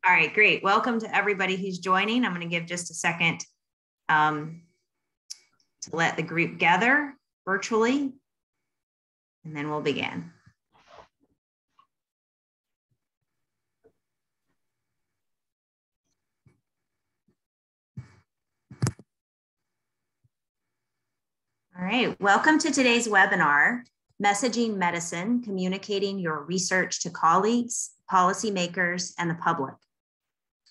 All right, great. Welcome to everybody who's joining. I'm going to give just a second to let the group gather virtually, and then we'll begin. All right, welcome to today's webinar, Messaging Medicine, Communicating Your Research to Colleagues, Policymakers, and the Public.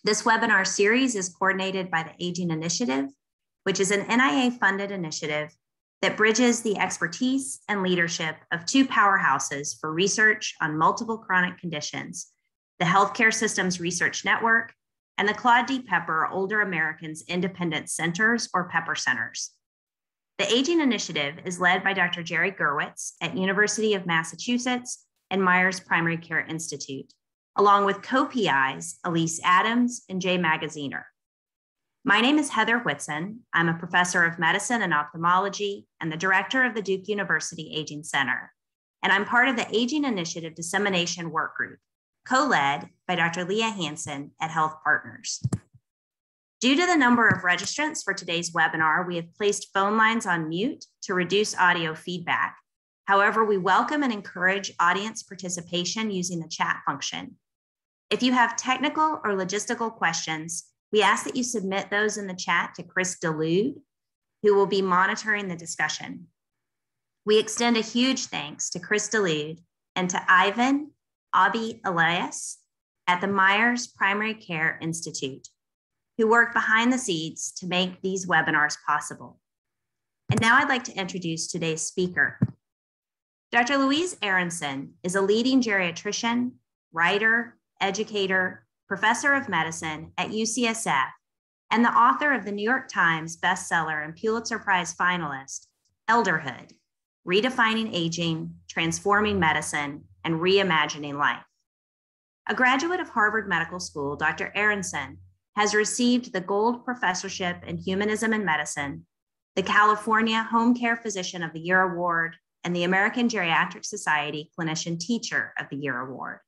This webinar series is coordinated by the Aging Initiative, which is an NIA-funded initiative that bridges the expertise and leadership of two powerhouses for research on multiple chronic conditions, the Healthcare Systems Research Network and the Claude D. Older Americans Independent Centers, or Pepper Centers. The Aging Initiative is led by Dr. Jerry Gurwitz at University of Massachusetts and Myers Primary Care Institute, along with co-PIs Elise Adams and Jay Magaziner. My name is Heather Whitson. I'm a professor of medicine and ophthalmology and the director of the Duke University Aging Center. And I'm part of the Aging Initiative Dissemination Workgroup, co-led by Dr. Leah Hanson at HealthPartners. Due to the number of registrants for today's webinar, we have placed phone lines on mute to reduce audio feedback. However, we welcome and encourage audience participation using the chat function. If you have technical or logistical questions, we ask that you submit those in the chat to Chris DeLude, who will be monitoring the discussion. We extend a huge thanks to Chris DeLude and to Ivan Abi Elias at the Myers Primary Care Institute, who work behind the scenes to make these webinars possible. And now I'd like to introduce today's speaker. Dr. Louise Aronson is a leading geriatrician, writer, educator, professor of medicine at UCSF, and the author of the New York Times bestseller and Pulitzer Prize finalist, Elderhood, Redefining Aging, Transforming Medicine, and Reimagining Life. A graduate of Harvard Medical School, Dr. Aronson has received the Gold Professorship in Humanism and Medicine, the California Home Care Physician of the Year Award, and the American Geriatric Society Clinician Teacher of the Year Award.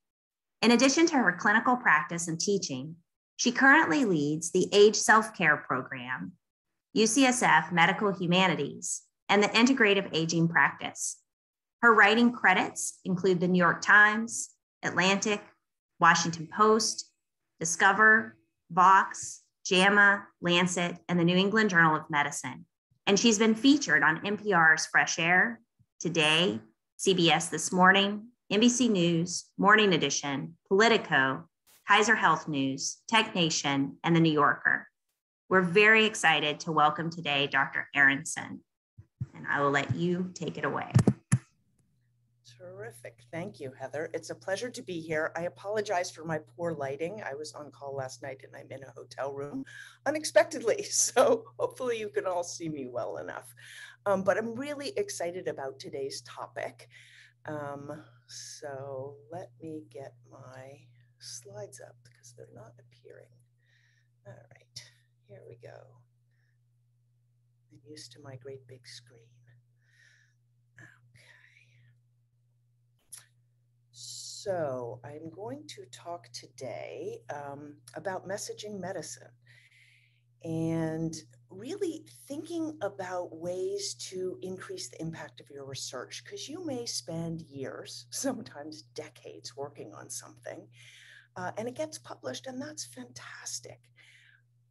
In addition to her clinical practice and teaching, she currently leads the Age Self-Care Program, UCSF Medical Humanities, and the Integrative Aging Practice. Her writing credits include the New York Times, Atlantic, Washington Post, Discover, Vox, JAMA, Lancet, and the New England Journal of Medicine. And she's been featured on NPR's Fresh Air, Today, CBS This Morning, NBC News, Morning Edition, Politico, Kaiser Health News, Tech Nation, and The New Yorker. We're very excited to welcome today Dr. Aronson, and I will let you take it away. Terrific. Thank you, Heather. It's a pleasure to be here. I apologize for my poor lighting. I was on call last night and I'm in a hotel room unexpectedly, so hopefully you can all see me well enough. But I'm really excited about today's topic. So let me get my slides up because they're not appearing. All right, here we go. I'm used to my great big screen. So I'm going to talk today about messaging medicine and really thinking about ways to increase the impact of your research, because you may spend years, sometimes decades, working on something and it gets published, and that's fantastic.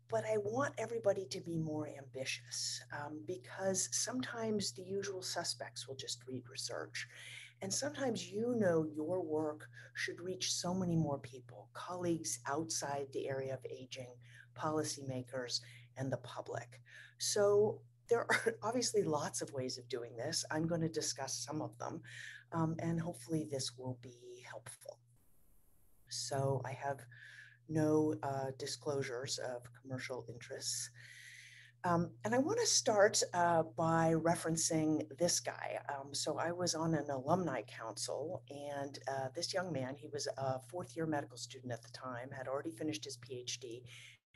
But I want everybody to be more ambitious because sometimes the usual suspects will just read research. And sometimes your work should reach so many more people, colleagues outside the area of aging, policymakers, and the public. So there are obviously lots of ways of doing this. I'm going to discuss some of them, and hopefully this will be helpful. So I have no disclosures of commercial interests. And I want to start by referencing this guy. So I was on an alumni council, and this young man, he was a fourth-year medical student at the time, had already finished his PhD,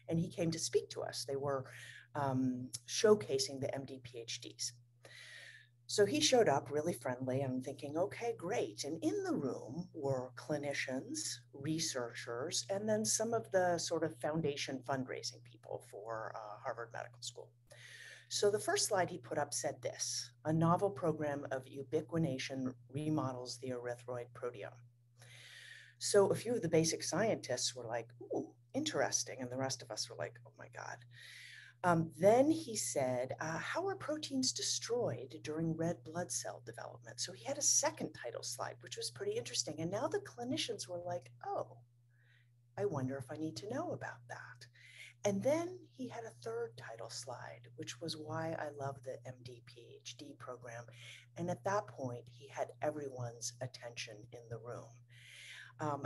and he came to speak to us. They were showcasing the MD PhDs. So he showed up really friendly. I'm thinking, okay, great. And in the room were clinicians, researchers, and then some of the sort of foundation fundraising people for Harvard Medical School. So the first slide he put up said this: a novel program of ubiquination remodels the erythroid proteome. So a few of the basic scientists were like, ooh, interesting. And the rest of us were like, oh my God. Then he said, how are proteins destroyed during red blood cell development? So he had a second title slide, which was pretty interesting. And now the clinicians were like, oh, I wonder if I need to know about that. And then he had a third title slide, which was why I love the MD PhD program. And at that point, he had everyone's attention in the room.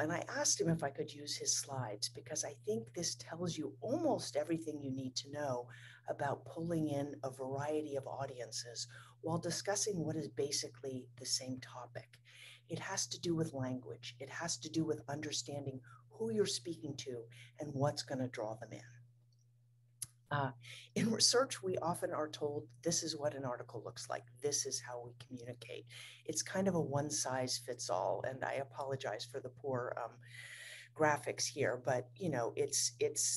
And I asked him if I could use his slides, because I think this tells you almost everything you need to know about pulling in a variety of audiences while discussing what is basically the same topic. It has to do with language. It has to do with understanding who you're speaking to and what's going to draw them in. In research, we often are told this is what an article looks like. This is how we communicate. It's kind of a one size fits all. And I apologize for the poor graphics here, but you know, it's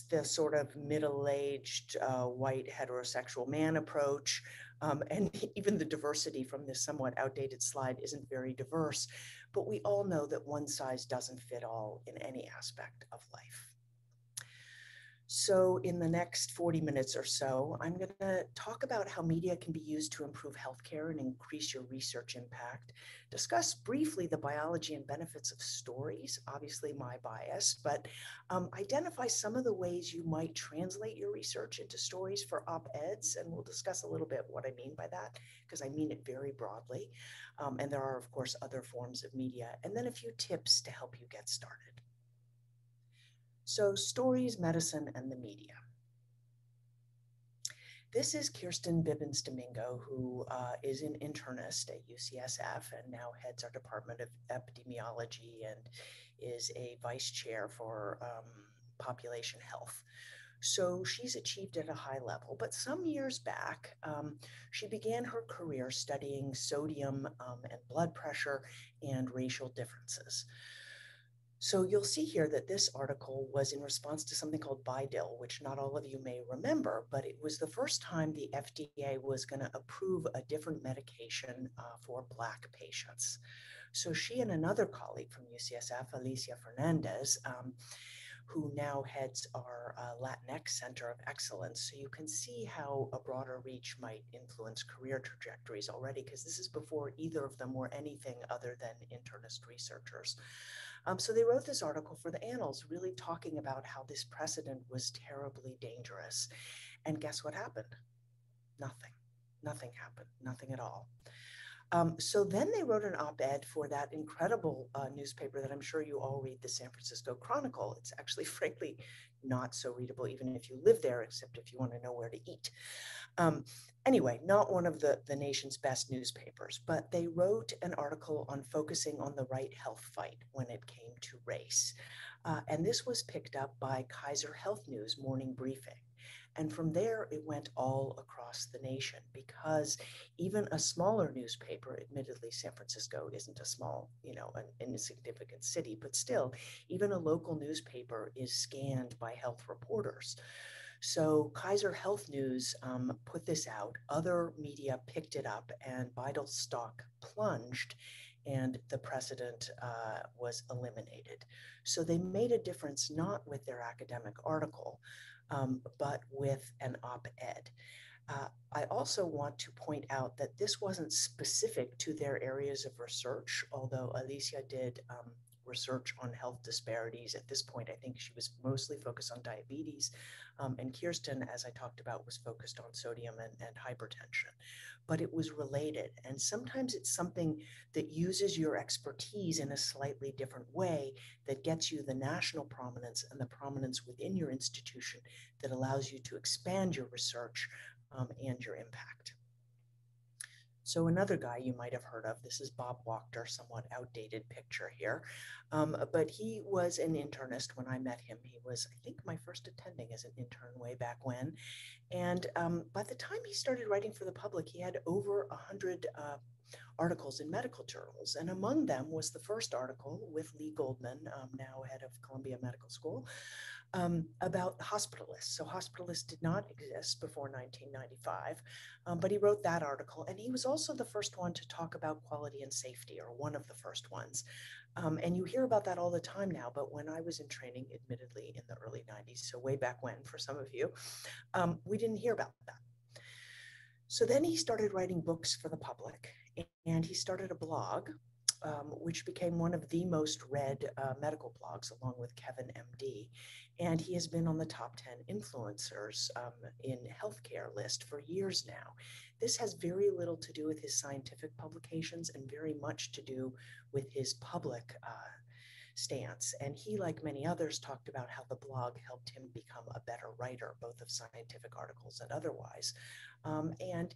the sort of middle-aged white heterosexual man approach. And even the diversity from this somewhat outdated slide isn't very diverse, but we all know that one size doesn't fit all in any aspect of life. So in the next 40 minutes or so, I'm going to talk about how media can be used to improve healthcare and increase your research impact, discuss briefly the biology and benefits of stories, obviously my bias, but identify some of the ways you might translate your research into stories for op-eds, and we'll discuss a little bit what I mean by that, because I mean it very broadly. And there are, of course, other forms of media, and then a few tips to help you get started. So stories, medicine, and the media. This is Kirsten Bibbins-Domingo, who is an internist at UCSF and now heads our Department of Epidemiology and is a vice chair for population health. So she's achieved at a high level, but some years back, she began her career studying sodium and blood pressure and racial differences. So you'll see here that this article was in response to something called BIDIL, which not all of you may remember, but it was the first time the FDA was going to approve a different medication for Black patients. So she and another colleague from UCSF, Alicia Fernandez, who now heads our Latinx Center of Excellence. So you can see how a broader reach might influence career trajectories already, because this is before either of them were anything other than internist researchers. So they wrote this article for the Annals, really talking about how this precedent was terribly dangerous. And guess what happened? Nothing happened, nothing at all. So then they wrote an op-ed for that incredible newspaper that I'm sure you all read, the San Francisco Chronicle. It's actually, frankly, not so readable, even if you live there, except if you want to know where to eat. Anyway, not one of the nation's best newspapers, but they wrote an article on focusing on the right health fight when it came to race. And this was picked up by Kaiser Health News Morning Briefing. And from there, it went all across the nation, because even a smaller newspaper, admittedly, San Francisco isn't a small, an insignificant city, but still, even a local newspaper is scanned by health reporters. So Kaiser Health News put this out, other media picked it up, and BIDIL stock plunged, and the precedent was eliminated. So they made a difference not with their academic article, but with an op-ed. I also want to point out that this wasn't specific to their areas of research, although Alicia did research on health disparities. At this point, I think she was mostly focused on diabetes, and Kirsten, as I talked about, was focused on sodium and hypertension. But it was related, and sometimes it's something that uses your expertise in a slightly different way that gets you the national prominence and the prominence within your institution that allows you to expand your research and your impact. So another guy you might have heard of, this is Bob Wachter, somewhat outdated picture here, but he was an internist when I met him. He was, I think, my first attending as an intern way back when. And by the time he started writing for the public, he had over 100 articles in medical journals. And among them was the first article with Lee Goldman, now head of Columbia Medical School, about hospitalists. So hospitalists did not exist before 1995, but he wrote that article. And he was also the first one to talk about quality and safety, or one of the first ones. And you hear about that all the time now, but when I was in training, admittedly in the early 90s, so way back when for some of you, we didn't hear about that. So then he started writing books for the public, and he started a blog, which became one of the most read medical blogs, along with Kevin MD. And he has been on the top 10 influencers in healthcare list for years now. This has very little to do with his scientific publications and very much to do with his public stance. And he, like many others, talked about how the blog helped him become a better writer, both of scientific articles and otherwise. And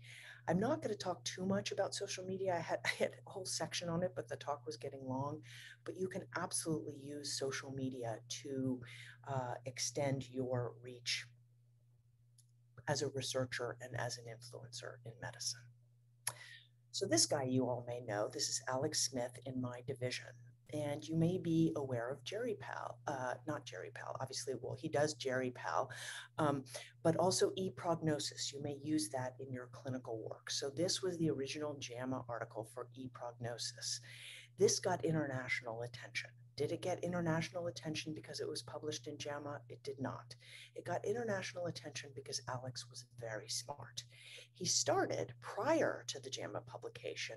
I'm not going to talk too much about social media. I had a whole section on it, but the talk was getting long. But you can absolutely use social media to extend your reach as a researcher and as an influencer in medicine. So this guy you all may know, this is Alex Smith in my division. And you may be aware of Jerry Pal, not Jerry Pal, obviously, well, he does Jerry Pal, but also e-prognosis. You may use that in your clinical work. So this was the original JAMA article for e-prognosis. This got international attention. Did it get international attention because it was published in JAMA? It did not. It got international attention because Alex was very smart. He started, prior to the JAMA publication,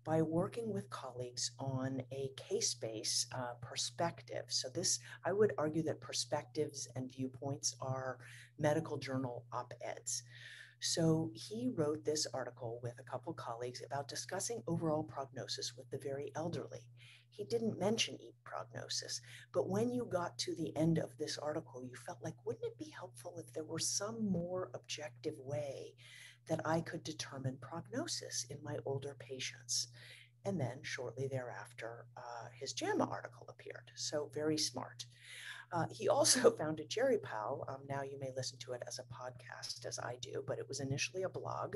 by working with colleagues on a case-based perspective. So this, I would argue that perspectives and viewpoints are medical journal op-eds. So he wrote this article with a couple colleagues about discussing overall prognosis with the very elderly. He didn't mention e-prognosis, but when you got to the end of this article, you felt like, wouldn't it be helpful if there were some more objective way that I could determine prognosis in my older patients? And then shortly thereafter, his JAMA article appeared. So very smart. He also founded Jerry Pal. Now you may listen to it as a podcast, as I do, but it was initially a blog.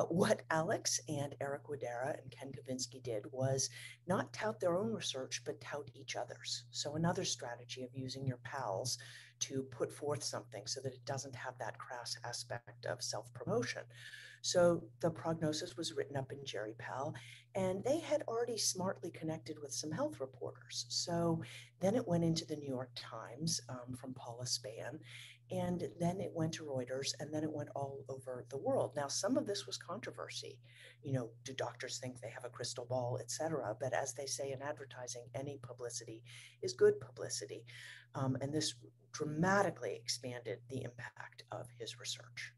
What Alex and Eric Widera and Ken Kavinsky did was not tout their own research, but tout each other's. So another strategy of using your pals to put forth something so that it doesn't have that crass aspect of self-promotion. So the prognosis was written up in Jerry Pal, and they had already smartly connected with some health reporters. So then it went into the New York Times from Paula Spann, and then it went to Reuters, and then it went all over the world. Now, some of this was controversy. You know, do doctors think they have a crystal ball, et cetera? But as they say in advertising, any publicity is good publicity. And this dramatically expanded the impact of his research.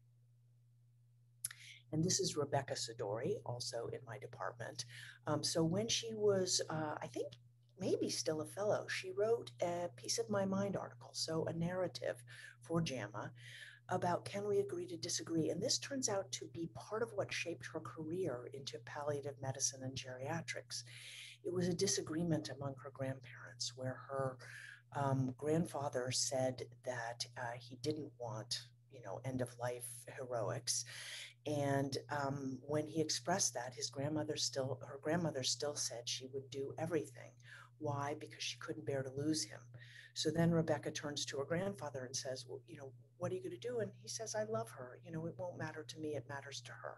And this is Rebecca Sidori, also in my department. So when she was, I think, maybe still a fellow, she wrote a Piece of My Mind article, so a narrative for JAMA about can we agree to disagree? And this turns out to be part of what shaped her career into palliative medicine and geriatrics. It was a disagreement among her grandparents where her grandfather said that he didn't want, end of life heroics. And when he expressed that, her grandmother still said she would do everything. Why? Because she couldn't bear to lose him. So then Rebecca turns to her grandfather and says, well, what are you going to do? And he says, I love her. It won't matter to me. It matters to her.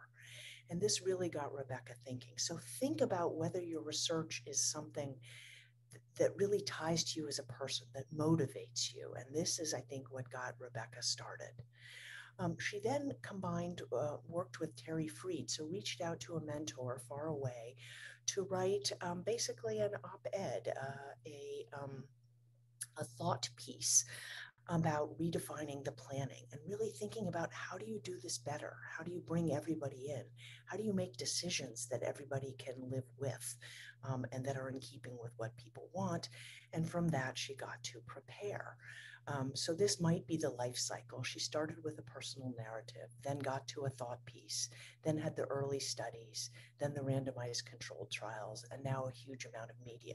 And this really got Rebecca thinking. So think about whether your research is something that really ties to you as a person, that motivates you. And this is, I think, what got Rebecca started. She then worked with Terry Freed, so reached out to a mentor far away to write basically an op-ed, a thought piece about redefining the planning and really thinking about how do you do this better? How do you bring everybody in? How do you make decisions that everybody can live with and that are in keeping with what people want? And from that, she got to prepare. So this might be the life cycle. She started with a personal narrative, then got to a thought piece, then had the early studies, then the randomized controlled trials, and now a huge amount of media.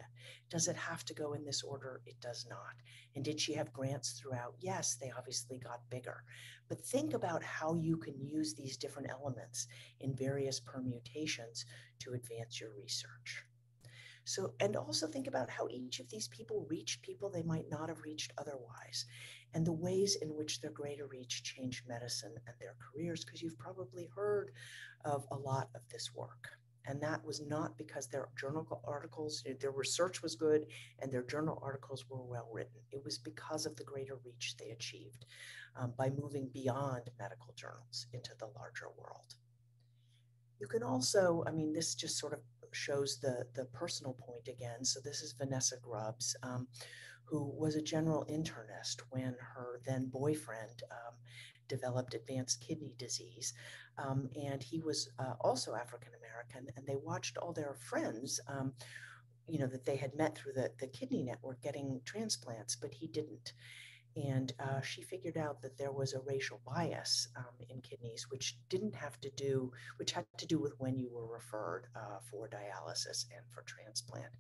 Does it have to go in this order? It does not. And did she have grants throughout? Yes, they obviously got bigger. But think about how you can use these different elements in various permutations to advance your research. So, and also think about how each of these people reached people they might not have reached otherwise, and the ways in which their greater reach changed medicine and their careers, because you've probably heard of a lot of this work. And that was not because their journal articles, their research was good and their journal articles were well written. It was because of the greater reach they achieved by moving beyond medical journals into the larger world. You can also, I mean, this just sort of shows the personal point again. So this is Vanessa Grubbs, who was a general internist when her then boyfriend developed advanced kidney disease. And he was also African-American, and they watched all their friends, that they had met through the kidney network getting transplants, but he didn't. And she figured out that there was a racial bias in kidneys, which had to do with when you were referred for dialysis and for transplant.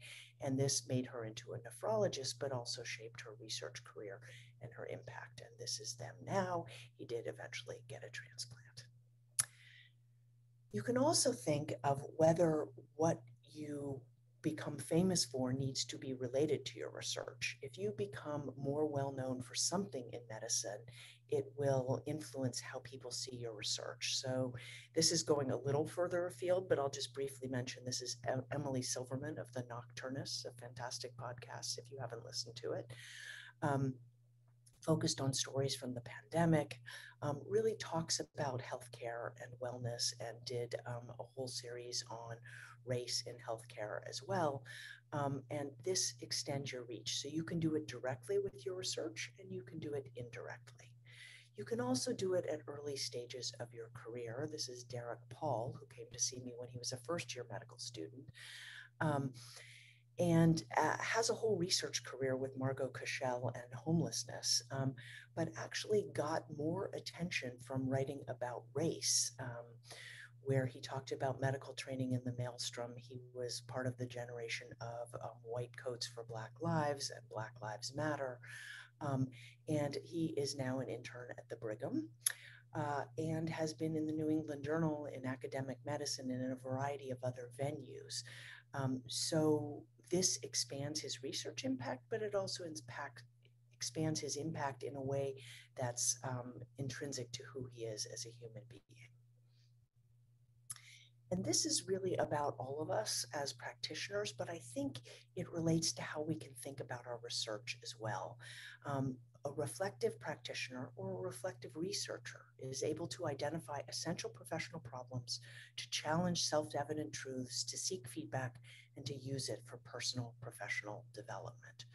And this made her into a nephrologist, but also shaped her research career and her impact. And this is them now. He did eventually get a transplant. You can also think of whether what you become famous for needs to be related to your research. If you become more well-known for something in medicine, it will influence how people see your research. So this is going a little further afield, but I'll just briefly mention this is Emily Silverman of The Nocturnus, a fantastic podcast if you haven't listened to it. Focused on stories from the pandemic, really talks about healthcare and wellness, and did a whole series on race in healthcare as well. And this extends your reach. So you can do it directly with your research, and you can do it indirectly. You can also do it at early stages of your career. This is Derek Paul, who came to see me when he was a first-year medical student. And has a whole research career with Margot Cashel and homelessness, but actually got more attention from writing about race, where he talked about medical training in the maelstrom. He was part of the generation of white coats for Black Lives and Black Lives Matter, and he is now an intern at the Brigham. And has been in the New England Journal in academic medicine and in a variety of other venues. So this expands his research impact, but it also expands his impact in a way that's intrinsic to who he is as a human being. And this is really about all of us as practitioners, but I think it relates to how we can think about our research as well. A reflective practitioner or a reflective researcher is able to identify essential professional problems, to challenge self-evident truths, to seek feedback, and to use it for personal professional development.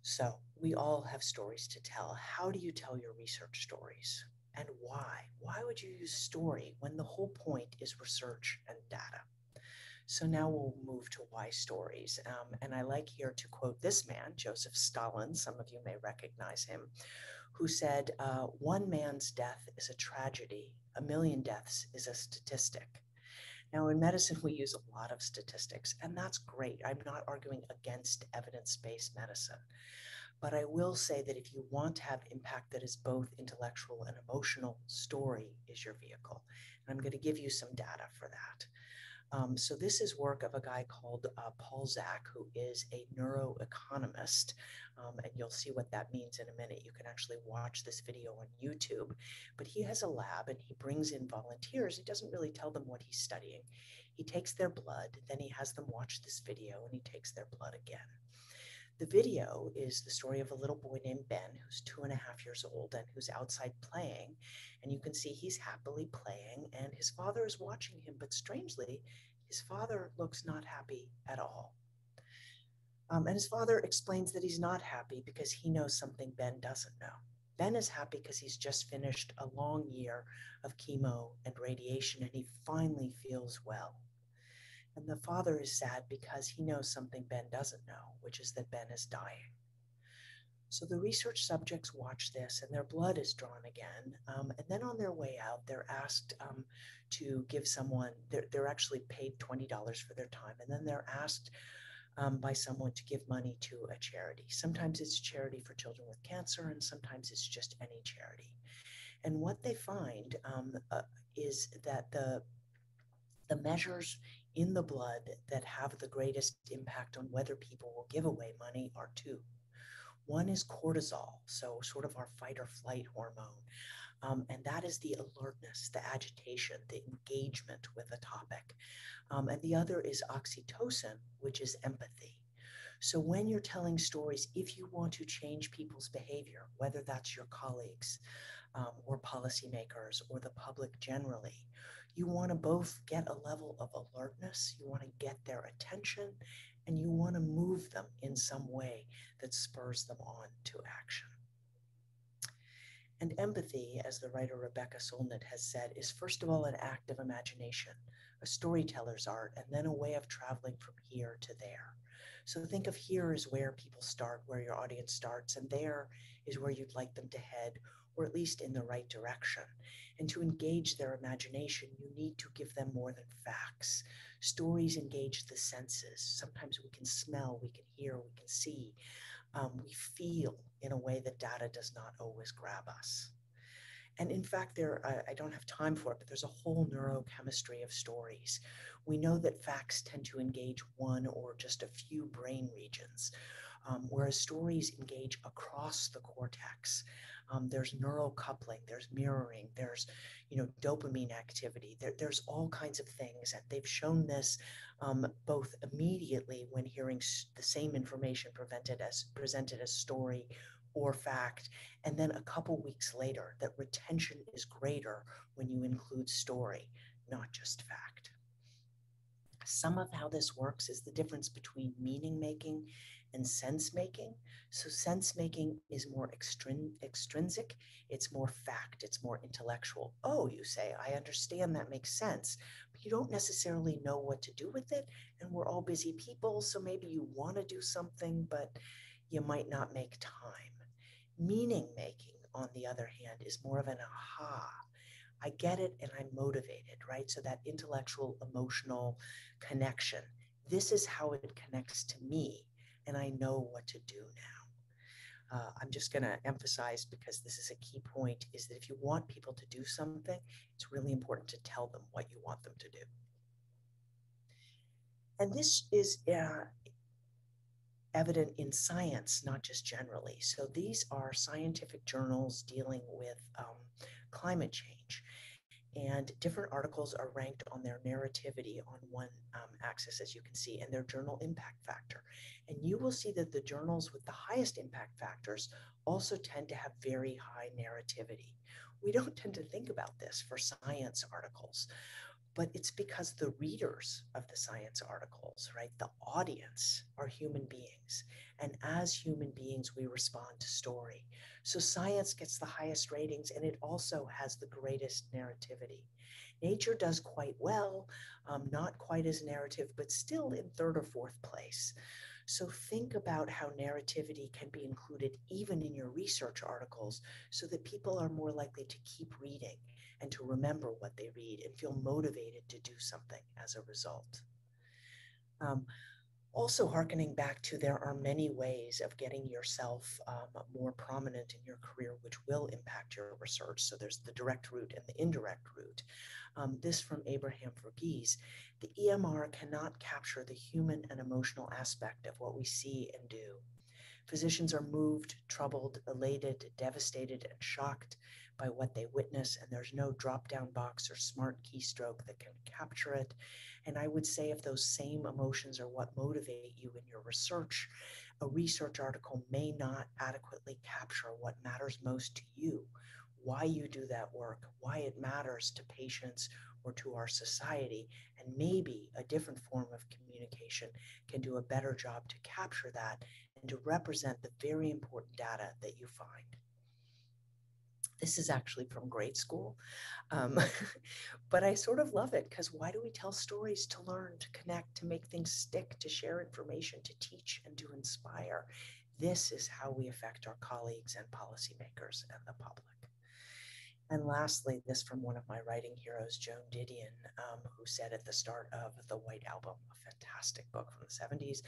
So we all have stories to tell. How do you tell your research stories? And why? Why would you use story when the whole point is research and data? So now we'll move to why stories. And I like here to quote this man, Joseph Stalin, some of you may recognize him, who said, one man's death is a tragedy, a million deaths is a statistic. Now in medicine, we use a lot of statistics, and that's great. I'm not arguing against evidence-based medicine. But I will say that if you want to have impact that is both intellectual and emotional, story is your vehicle. And I'm going to give you some data for that. So this is work of a guy called Paul Zak, who is a neuroeconomist, and you'll see what that means in a minute. You can actually watch this video on YouTube, but he has a lab and he brings in volunteers. He doesn't really tell them what he's studying. He takes their blood, then he has them watch this video, and he takes their blood again. The video is the story of a little boy named Ben, who's 2.5 years old and who's outside playing. And you can see he's happily playing and his father is watching him, but strangely, his father looks not happy at all. And his father explains that he's not happy because he knows something Ben doesn't know. Ben is happy because he's just finished a long year of chemo and radiation and he finally feels well. And the father is sad because he knows something Ben doesn't know, which is that Ben is dying. So the research subjects watch this and their blood is drawn again. And then on their way out, they're asked to give someone, they're actually paid $20 for their time. And then they're asked by someone to give money to a charity. Sometimes it's charity for children with cancer, and sometimes it's just any charity. And what they find is that the measures in the blood that have the greatest impact on whether people will give away money are two. One is cortisol, so sort of our fight or flight hormone. And that is the alertness, the agitation, the engagement with a topic. And the other is oxytocin, which is empathy. So when you're telling stories, if you want to change people's behavior, whether that's your colleagues or policymakers or the public generally, you want to both get a level of alertness, you want to get their attention, and you want to move them in some way that spurs them on to action. And empathy, as the writer Rebecca Solnit has said, is first of all an act of imagination, a storyteller's art, and then a way of traveling from here to there. So think of here as where people start, where your audience starts, and there is where you'd like them to head, or at least in the right direction. And to engage their imagination, you need to give them more than facts. Stories engage the senses. Sometimes we can smell, we can hear, we can see. We feel in a way that data does not always grab us. And in fact, I don't have time for it, but there's a whole neurochemistry of stories. We know that facts tend to engage one or just a few brain regions, whereas stories engage across the cortex. There's neural coupling, there's mirroring, there's dopamine activity. There's all kinds of things, and they've shown this both immediately when hearing the same information presented as story or fact, and then a couple weeks later, that retention is greater when you include story, not just fact. Some of how this works is the difference between meaning making and sense making. So sense making is more extrinsic, it's more fact, it's more intellectual. Oh, you say, I understand, that makes sense, but you don't necessarily know what to do with it. And we're all busy people, so maybe you want to do something, but you might not make time. Meaning making, on the other hand, is more of an aha. I get it and I'm motivated, right? So that intellectual, emotional connection. This is how it connects to me, and I know what to do now. I'm just going to emphasize, because this is a key point, is that if you want people to do something, it's really important to tell them what you want them to do. And this is evident in science, not just generally. So these are scientific journals dealing with climate change. And different articles are ranked on their narrativity on one axis, as you can see, and their journal impact factor. And you will see that the journals with the highest impact factors also tend to have very high narrativity. We don't tend to think about this for science articles, but it's because the readers of the science articles, right, the audience, are human beings. And as human beings, we respond to story. So science gets the highest ratings, and it also has the greatest narrativity. Nature does quite well, not quite as narrative, but still in third or fourth place. So think about how narrativity can be included even in your research articles, so that people are more likely to keep reading and to remember what they read and feel motivated to do something as a result. Also hearkening back to, there are many ways of getting yourself more prominent in your career, which will impact your research. So there's the direct route and the indirect route. This from Abraham Verghese: the EMR cannot capture the human and emotional aspect of what we see and do. Physicians are moved, troubled, elated, devastated, and shocked by what they witness, and there's no drop-down box or smart keystroke that can capture it. And I would say, if those same emotions are what motivate you in your research, a research article may not adequately capture what matters most to you, why you do that work, why it matters to patients or to our society, and maybe a different form of communication can do a better job to capture that and to represent the very important data that you find. This is actually from grade school, but I sort of love it, because why do we tell stories? To learn, to connect, to make things stick, to share information, to teach, and to inspire. This is how we affect our colleagues and policymakers and the public. And lastly, this from one of my writing heroes, Joan Didion, who said at the start of The White Album, a fantastic book from the 70s,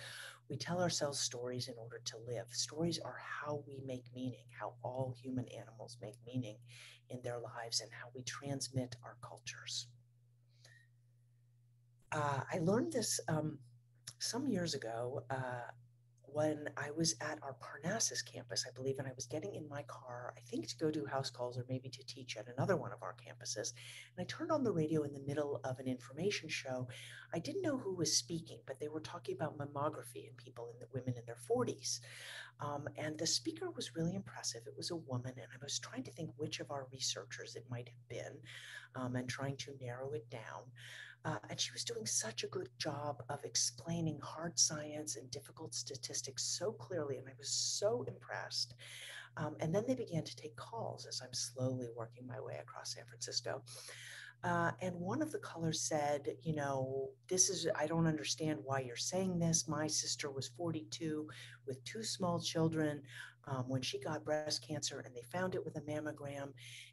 we tell ourselves stories in order to live. Stories are how we make meaning, how all human animals make meaning in their lives, and how we transmit our cultures. I learned this some years ago when I was at our Parnassus campus, I believe, and I was getting in my car, I think to go do house calls or maybe to teach at another one of our campuses. And I turned on the radio in the middle of an information show. I didn't know who was speaking, but they were talking about mammography in people, women in their 40s. And the speaker was really impressive. It was a woman, and I was trying to think which of our researchers it might have been, and trying to narrow it down. And she was doing such a good job of explaining hard science and difficult statistics so clearly, and I was so impressed. And then they began to take calls as I'm slowly working my way across San Francisco. And one of the callers said, you know, I don't understand why you're saying this. My sister was 42 with 2 small children when she got breast cancer, and they found it with a mammogram,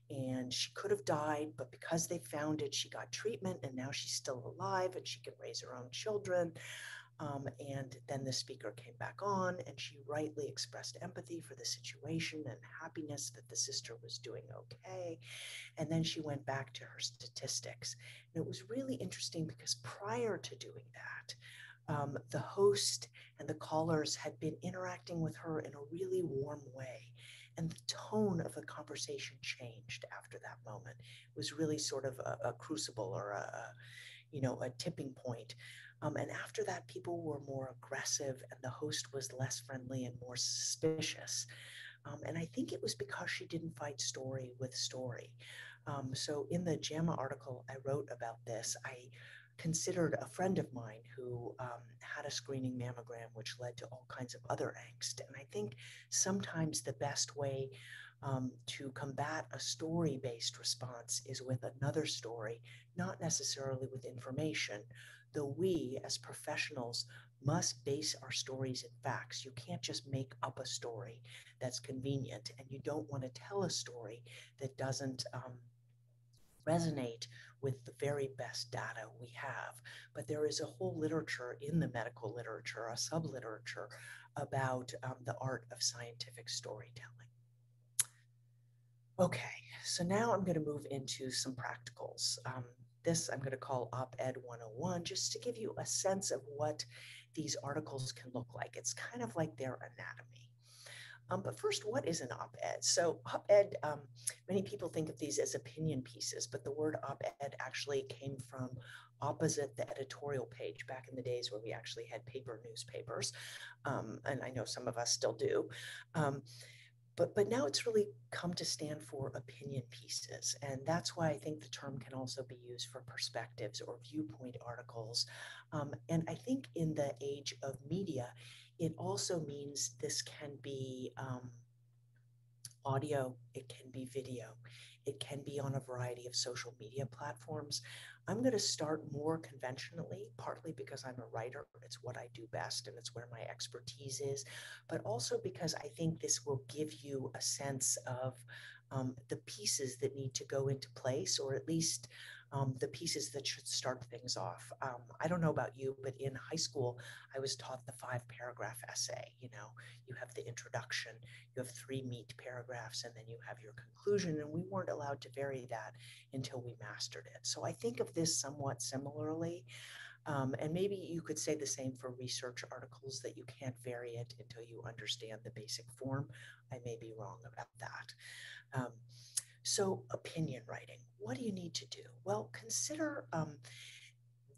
and she could have died, but because they found it, she got treatment, and now she's still alive and she can raise her own children. And then the speaker came back on, and she rightly expressed empathy for the situation and happiness that the sister was doing okay. And then she went back to her statistics. And it was really interesting because prior to doing that, the host and the callers had been interacting with her in a really warm way. And the tone of the conversation changed after that moment. It was really sort of a crucible or a tipping point. And after that, people were more aggressive, and the host was less friendly and more suspicious. And I think it was because she didn't fight story with story. So in the JAMA article I wrote about this, I considered a friend of mine who had a screening mammogram, which led to all kinds of other angst. And I think sometimes the best way to combat a story-based response is with another story, not necessarily with information, though we as professionals must base our stories in facts. You can't just make up a story that's convenient, and you don't want to tell a story that doesn't resonate with the very best data we have. But there is a whole literature in the medical literature, a subliterature about the art of scientific storytelling. Okay, so now I'm going to move into some practicals. This I'm going to call Op-Ed 101, just to give you a sense of what these articles can look like. It's kind of like their anatomy. But first, what is an op-ed? So op-ed, many people think of these as opinion pieces, but the word op-ed actually came from opposite the editorial page back in the days where we actually had paper newspapers. And I know some of us still do. But now it's really come to stand for opinion pieces. And that's why I think the term can also be used for perspectives or viewpoint articles. And I think in the age of media, it also means this can be audio, it can be video, it can be on a variety of social media platforms. I'm going to start more conventionally, partly because I'm a writer. It's what I do best and it's where my expertise is, but also because I think this will give you a sense of the pieces that need to go into place, or at least the pieces that should start things off. I don't know about you, but in high school, I was taught the 5-paragraph essay. You know, you have the introduction, you have 3 meat paragraphs, and then you have your conclusion, and we weren't allowed to vary that until we mastered it. So I think of this somewhat similarly. And maybe you could say the same for research articles, that you can't vary it until you understand the basic form. I may be wrong about that. So opinion writing, what do you need to do? Well, consider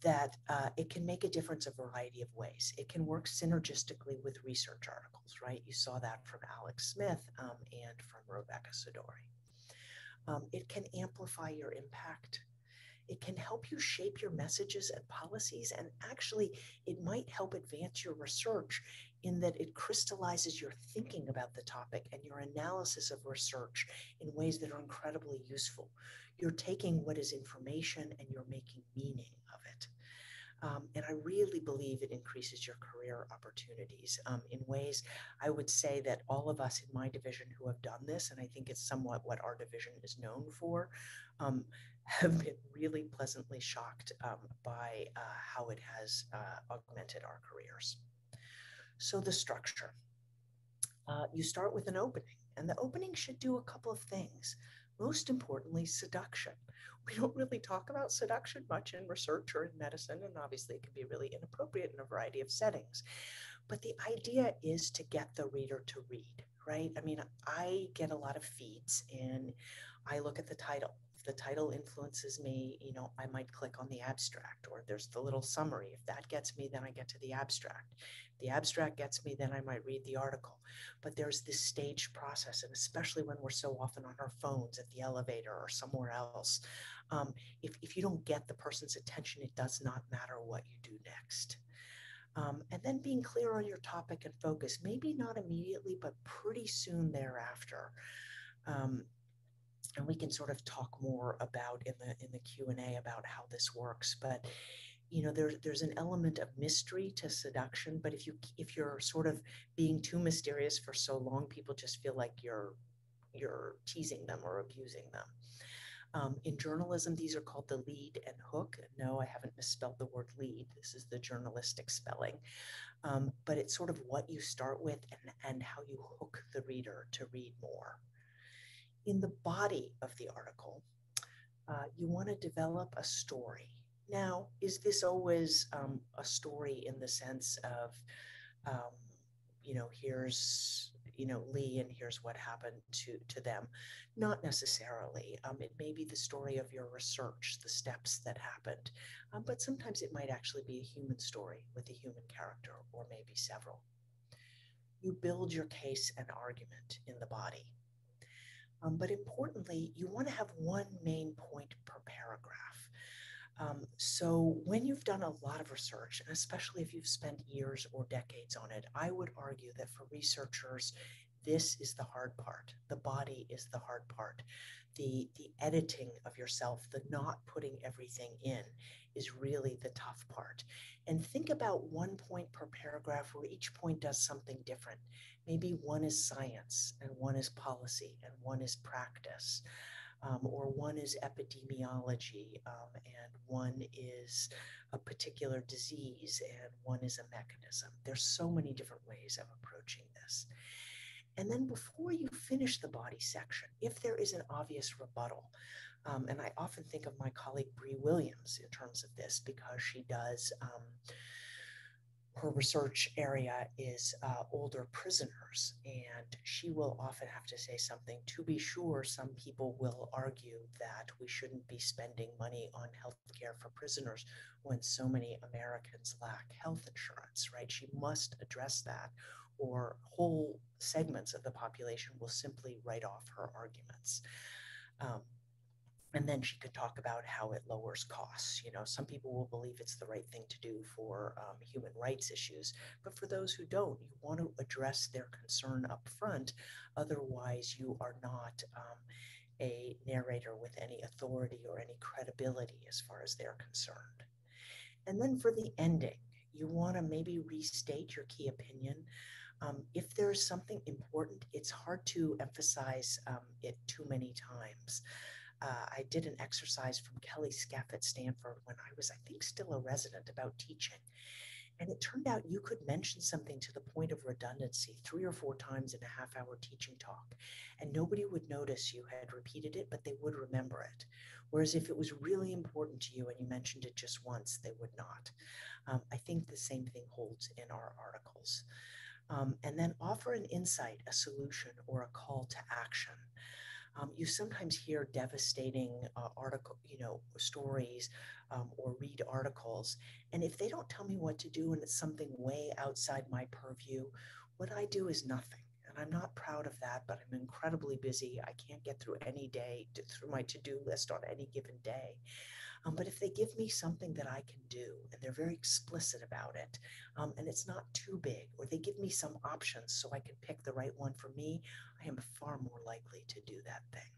that it can make a difference a variety of ways. It can work synergistically with research articles, right? You saw that from Alex Smith and from Rebecca Sidori. It can amplify your impact. It can help you shape your messages and policies, and actually it might help advance your research in that it crystallizes your thinking about the topic and your analysis of research in ways that are incredibly useful. You're taking what is information and you're making meaning of it. And I really believe it increases your career opportunities in ways I would say that all of us in my division who have done this, and I think it's somewhat what our division is known for, have been really pleasantly shocked by how it has augmented our careers. So the structure. You start with an opening, and the opening should do a couple of things. Most importantly, seduction. We don't really talk about seduction much in research or in medicine, and obviously it can be really inappropriate in a variety of settings. But the idea is to get the reader to read, right? I mean, I get a lot of feeds and I look at the title. If the title influences me, you know, I might click on the abstract, or there's the little summary. If that gets me, then I get to the abstract. If the abstract gets me, then I might read the article. But there's this staged process, and especially when we're so often on our phones at the elevator or somewhere else, if you don't get the person's attention, it does not matter what you do next. And then being clear on your topic and focus, maybe not immediately, but pretty soon thereafter. And we can sort of talk more about in the Q&A about how this works. But you know, there's an element of mystery to seduction. But if you're sort of being too mysterious for so long, people just feel like you're teasing them or abusing them. In journalism, these are called the lead and hook. No, I haven't misspelled the word lead. This is the journalistic spelling. But it's sort of what you start with and how you hook the reader to read more. In the body of the article, you want to develop a story. Now, is this always a story in the sense of, you know, here's, you know, Lee and here's what happened to them? Not necessarily. It may be the story of your research, the steps that happened, but sometimes it might actually be a human story with a human character, or maybe several. You build your case and argument in the body. But importantly, you want to have one main point per paragraph. So when you've done a lot of research, and especially if you've spent years or decades on it, I would argue that for researchers, this is the hard part. The body is the hard part. The editing of yourself, the not putting everything in, is really the tough part. And think about one point per paragraph where each point does something different. Maybe one is science, and one is policy, and one is practice. Or one is epidemiology, and one is a particular disease, and one is a mechanism. There's so many different ways of approaching this. And then before you finish the body section, if there is an obvious rebuttal, and I often think of my colleague Bree Williams in terms of this, because she does, her research area is older prisoners, and she will often have to say something. To be sure, some people will argue that we shouldn't be spending money on healthcare for prisoners when so many Americans lack health insurance, right? She must address that, or whole segments of the population will simply write off her arguments. And then she could talk about how it lowers costs. You know, some people will believe it's the right thing to do for human rights issues, but for those who don't, you want to address their concern up front. Otherwise, you are not a narrator with any authority or any credibility as far as they're concerned. And then for the ending, you want to maybe restate your key opinion. If there's something important, it's hard to emphasize it too many times. I did an exercise from Kelly Scaff at Stanford when I was, I think, still a resident about teaching. And it turned out you could mention something to the point of redundancy 3 or 4 times in a half-hour teaching talk, and nobody would notice you had repeated it, but they would remember it. Whereas if it was really important to you and you mentioned it just once, they would not. I think the same thing holds in our articles. And then offer an insight, a solution, or a call to action. You sometimes hear devastating article, stories or read articles. And if they don't tell me what to do and it's something way outside my purview, what I do is nothing. And I'm not proud of that, but I'm incredibly busy. I can't get through any day, through my to-do list on any given day. But if they give me something that I can do, and they're very explicit about it, and it's not too big, or they give me some options so I can pick the right one for me, I am far more likely to do that thing.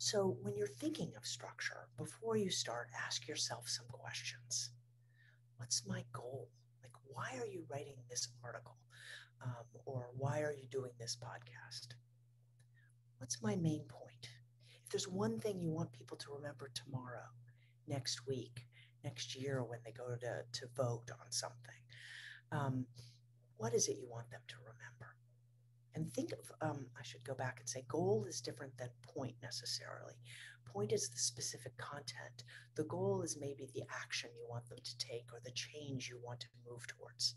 So when you're thinking of structure, before you start, ask yourself some questions. What's my goal? Like, why are you writing this article? Or why are you doing this podcast? What's my main point? If there's one thing you want people to remember tomorrow, next week, next year when they go to vote on something, what is it you want them to remember? And think of, I should go back and say, goal is different than point necessarily. Point is the specific content. The goal is maybe the action you want them to take or the change you want to move towards.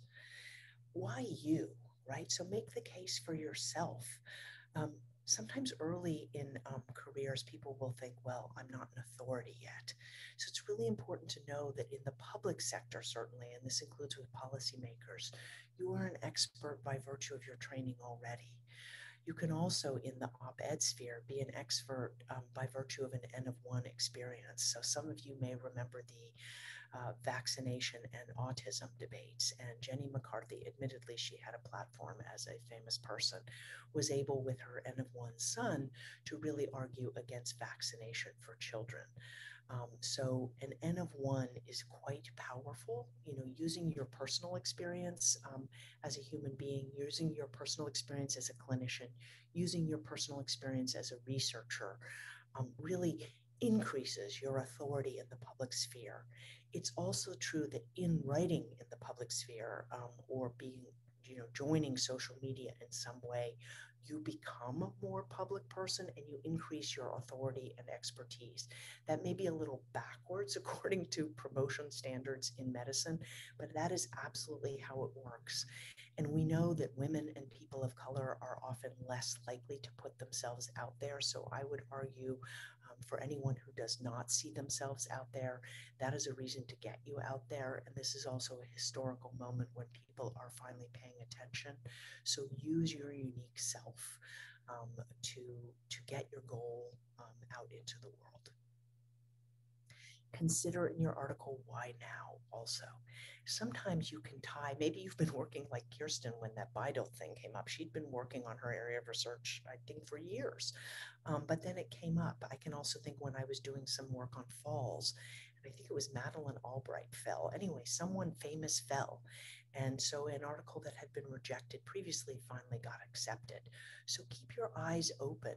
Why you, right? So make the case for yourself. Sometimes early in careers, people will think, well, I'm not an authority yet. So it's really important to know that in the public sector, certainly, and this includes with policymakers, you are an expert by virtue of your training already. You can also, in the op-ed sphere, be an expert by virtue of an N of 1 experience. So some of you may remember the vaccination and autism debates. And Jenny McCarthy, admittedly, she had a platform as a famous person, was able with her N of 1 son to really argue against vaccination for children. So an N of 1 is quite powerful, using your personal experience as a human being, using your personal experience as a clinician, using your personal experience as a researcher, really increases your authority in the public sphere. It's also true that in writing in the public sphere or being, joining social media in some way, you become a more public person and you increase your authority and expertise. That may be a little backwards according to promotion standards in medicine, but that is absolutely how it works. And we know that women and people of color are often less likely to put themselves out there. So I would argue for anyone who does not see themselves out there, that is a reason to get you out there. And this is also a historical moment when people are finally paying attention. So use your unique self to get your goal out into the world. Consider in your article, why now also. Sometimes you can tie, maybe you've been working like Kirsten when that Bidal thing came up. She'd been working on her area of research, I think, for years. But then it came up. I can also think when I was doing some work on falls, and I think it was Madeleine Albright fell. Anyway, someone famous fell. And so an article that had been rejected previously finally got accepted. So keep your eyes open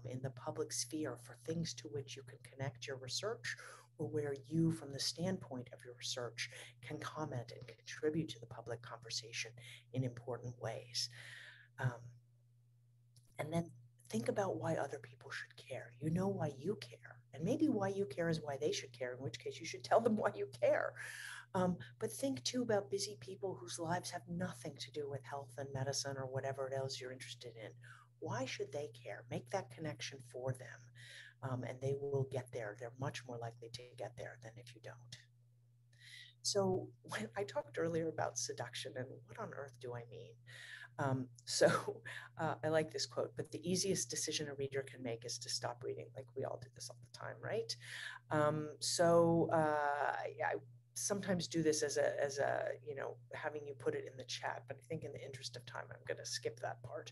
in the public sphere for things to which you can connect your research or where you, from the standpoint of your research, can comment and contribute to the public conversation in important ways. And then think about why other people should care. You know why you care. And maybe why you care is why they should care, in which case you should tell them why you care. But think too about busy people whose lives have nothing to do with health and medicine or whatever else you're interested in. Why should they care? Make that connection for them, and they will get there. They're much more likely to get there than if you don't. So when I talked earlier about seduction, and what on earth do I mean? I like this quote, but the easiest decision a reader can make is to stop reading. Like we all do this all the time, right? I sometimes do this as a having you put it in the chat, but I think in the interest of time, I'm going to skip that part.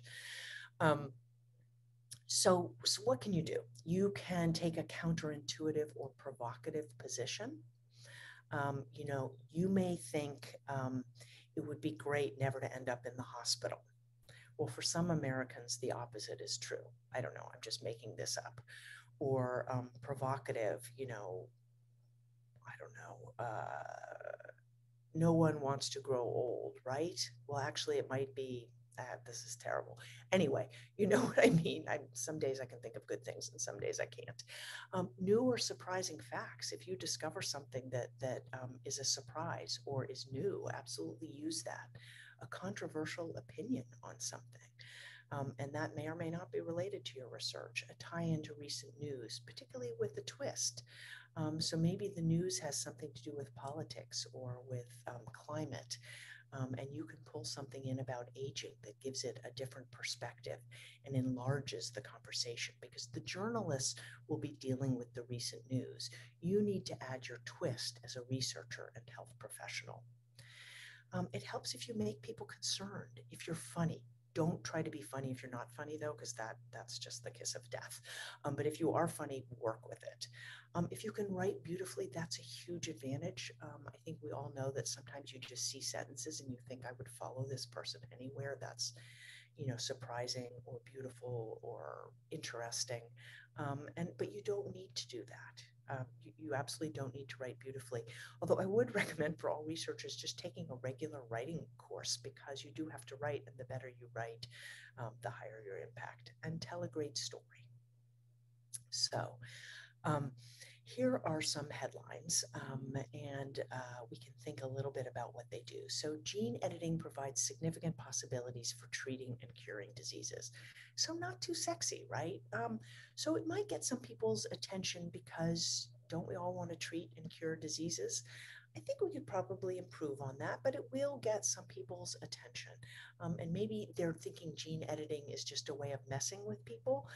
So what can you do? You can take a counterintuitive or provocative position. You may think it would be great never to end up in the hospital. Well, for some Americans, the opposite is true. I don't know, I'm just making this up. Or provocative, I don't know, no one wants to grow old, right? Well, actually, it might be, this is terrible. Anyway, you know what I mean? Some days I can think of good things and some days I can't. New or surprising facts. If you discover something that is a surprise or is new, absolutely use that. A controversial opinion on something. And that may or may not be related to your research, a tie-in to recent news, particularly with a twist. So maybe the news has something to do with politics or with climate, and you can pull something in about aging that gives it a different perspective and enlarges the conversation, because the journalists will be dealing with the recent news. You need to add your twist as a researcher and health professional. It helps if you make people concerned, if you're funny. Don't try to be funny if you're not funny, though, because that's just the kiss of death. But if you are funny, work with it. If you can write beautifully, that's a huge advantage. I think we all know that sometimes you just see sentences and you think, I would follow this person anywhere. That's, surprising or beautiful or interesting. But you don't need to do that. You absolutely don't need to write beautifully. Although I would recommend for all researchers just taking a regular writing course, because you do have to write, and the better you write, the higher your impact. And tell a great story. So here are some headlines, and we can think a little bit about what they do. So gene editing provides significant possibilities for treating and curing diseases. So not too sexy, right? So it might get some people's attention, because don't we all want to treat and cure diseases? I think we could probably improve on that, but it will get some people's attention. And maybe they're thinking gene editing is just a way of messing with people.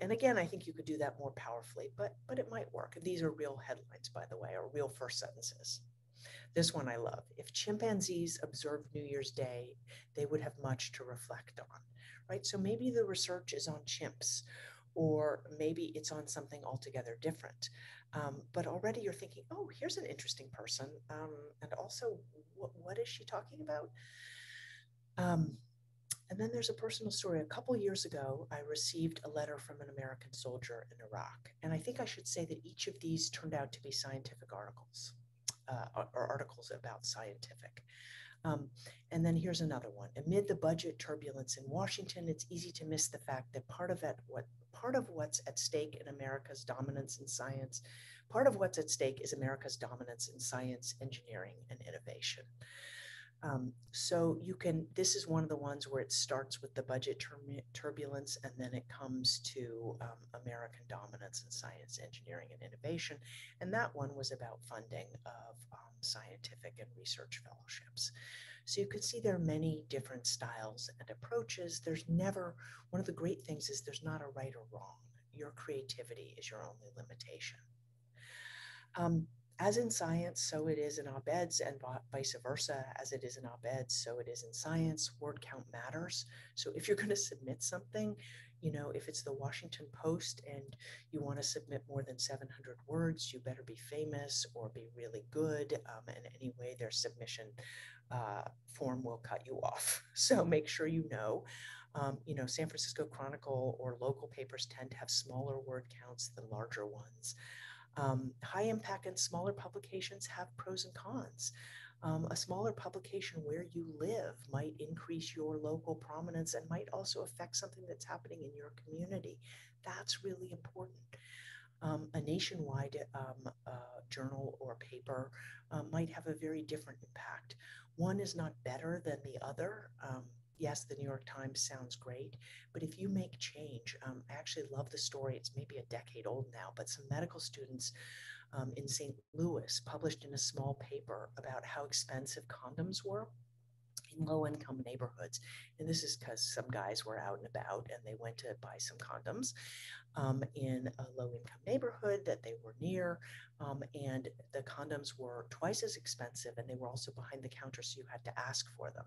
And again, I think you could do that more powerfully, but it might work. These are real headlines, by the way, or real first sentences. This one I love. If chimpanzees observed New Year's Day, they would have much to reflect on, right? So maybe the research is on chimps, or maybe it's on something altogether different. But already you're thinking, oh, here's an interesting person. And also, what is she talking about? And then there's a personal story. A couple years ago, I received a letter from an American soldier in Iraq. And I think I should say that each of these turned out to be scientific articles, or articles about scientific. And then here's another one. Amid the budget turbulence in Washington, it's easy to miss the fact that part of what's at stake in America's dominance in science, part of what's at stake is America's dominance in science, engineering, and innovation. So this is one of the ones where it starts with the budget turbulence, and then it comes to American dominance in science, engineering, and innovation. And that one was about funding of scientific and research fellowships. So you can see there are many different styles and approaches. One of the great things is there's not a right or wrong. Your creativity is your only limitation. As in science, so it is in op-eds, and vice versa. As it is in op-eds, so it is in science. Word count matters. So if you're going to submit something, if it's the Washington Post and you want to submit more than 700 words, you better be famous or be really good. And anyway, their submission form will cut you off. So make sure you know. San Francisco Chronicle or local papers tend to have smaller word counts than larger ones. High impact and smaller publications have pros and cons. A smaller publication where you live might increase your local prominence and might also affect something that's happening in your community. That's really important. A nationwide journal or paper might have a very different impact. One is not better than the other. Yes, the New York Times sounds great, but if you make change, I actually love the story. It's maybe a decade old now, but some medical students in St. Louis published in a small paper about how expensive condoms were in low-income neighborhoods. And this is because some guys were out and about and they went to buy some condoms in a low-income neighborhood that they were near. And the condoms were twice as expensive, and they were also behind the counter, so you had to ask for them.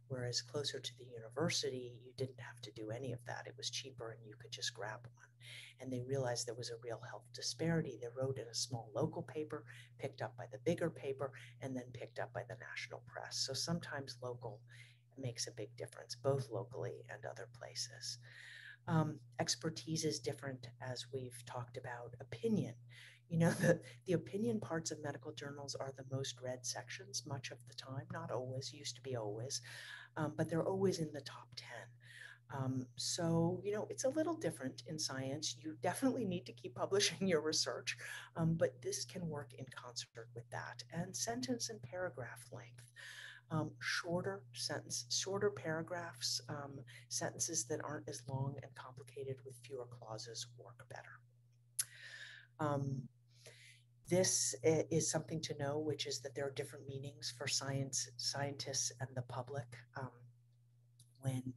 Whereas closer to the university, you didn't have to do any of that. It was cheaper and you could just grab one. And they realized there was a real health disparity. They wrote in a small local paper, picked up by the bigger paper, and then picked up by the national press. So sometimes local makes a big difference, both locally and other places. Expertise is different, as we've talked about. Opinion. The opinion parts of medical journals are the most read sections much of the time, not always, used to be always, but they're always in the top 10. So, it's a little different in science. You definitely need to keep publishing your research, but this can work in concert with that. And sentence and paragraph length. Shorter paragraphs, sentences that aren't as long and complicated with fewer clauses work better. This is something to know, which is that there are different meanings for scientists and the public. When